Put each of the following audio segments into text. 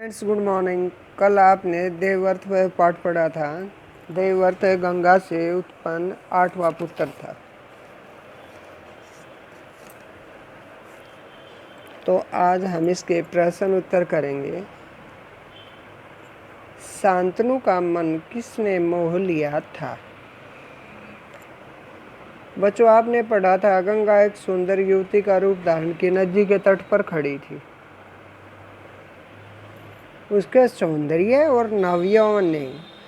Friends, good morning. कल आपने देवर्थ वह पाठ पढ़ा था। देवर्थ गंगा से उत्पन्न 8वां पुत्र था। तो आज हम इसके प्रश्न उत्तर करेंगे। शांतनु का मन किसने मोह लिया था? बच्चों, आपने पढ़ा था गंगा एक सुंदर युवती का रूप धारण की नदी के तट पर खड़ी थी। उसके सौंदर्य और नव्यों ने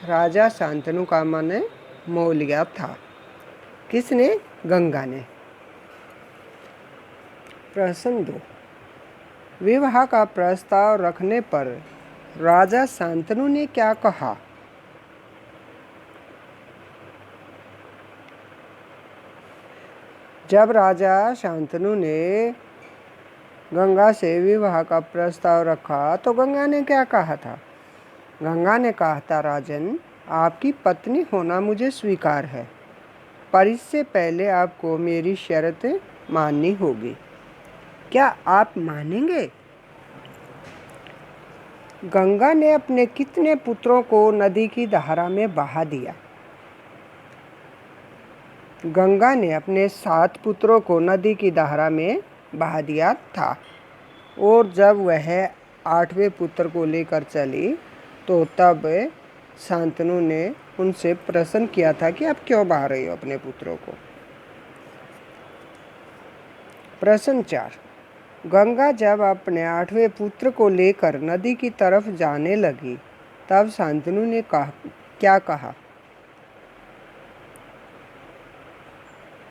राजा शांतनु का मन मोह लिया था। किसने? गंगा ने। प्रश्न 2, विवाह का प्रस्ताव रखने पर राजा शांतनु ने क्या कहा? जब राजा शांतनु ने गंगा से विवाह का प्रस्ताव रखा तो गंगा ने क्या कहा था? गंगा ने कहा था, राजन, आपकी पत्नी होना मुझे स्वीकार है, पर इससे पहले आपको मेरी शर्त माननी होगी। क्या आप मानेंगे? गंगा ने अपने कितने पुत्रों को नदी की धारा में बहा दिया? गंगा ने अपने 7 पुत्रों को नदी की धारा में बहा दिया था। और जब वह 8वें पुत्र को लेकर चली तो तब शांतनु ने उनसे प्रश्न किया था कि आप क्यों बहा रही हो अपने पुत्रों को। प्रश्न 4, गंगा जब अपने 8वें पुत्र को लेकर नदी की तरफ जाने लगी तब शांतनु ने क्या कहा?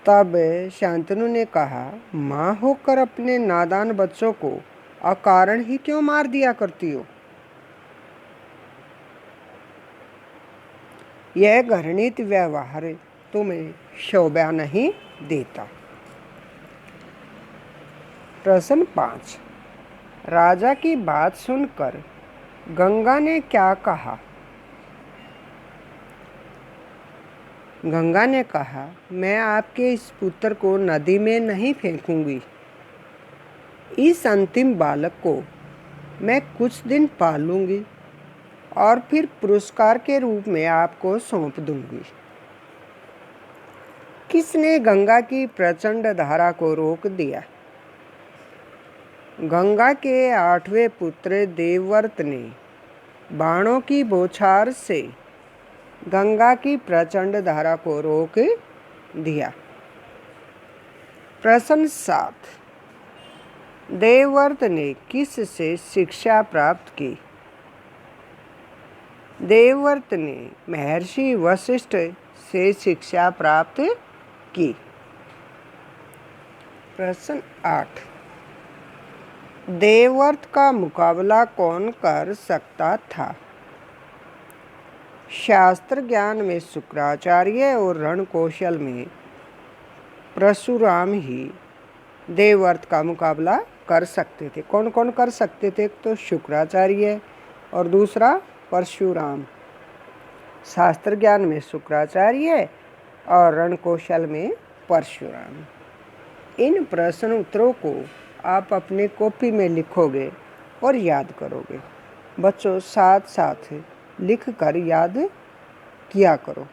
तब शांतनु ने कहा, माँ होकर अपने नादान बच्चों को अकारण ही क्यों मार दिया करती हो? यह घृणित व्यवहार तुम्हें शोभा नहीं देता। प्रश्न 5, राजा की बात सुनकर गंगा ने क्या कहा? गंगा ने कहा, मैं आपके इस पुत्र को नदी में नहीं फेंकूंगी। इस अंतिम बालक को मैं कुछ दिन पालूंगी और फिर पुरस्कार के रूप में आपको सौंप दूंगी। किसने गंगा की प्रचंड धारा को रोक दिया? गंगा के 8वें पुत्र देवव्रत ने बाणों की बौछार से गंगा की प्रचंड धारा को रोक दिया। प्रश्न 7, देवव्रत ने किस से शिक्षा प्राप्त की? देवव्रत ने महर्षि वशिष्ठ से शिक्षा प्राप्त की। प्रश्न 8, देवव्रत का मुकाबला कौन कर सकता था? शास्त्र ज्ञान में शुक्राचार्य और रण कौशल में परशुराम ही देवव्रत का मुकाबला कर सकते थे। कौन कौन कर सकते थे? तो शुक्राचार्य और दूसरा परशुराम। शास्त्र ज्ञान में शुक्राचार्य और रण कौशल में परशुराम। इन प्रश्न उत्तरों को आप अपनी कॉपी में लिखोगे और याद करोगे। बच्चों, साथ साथ लिख कर याद किया करो।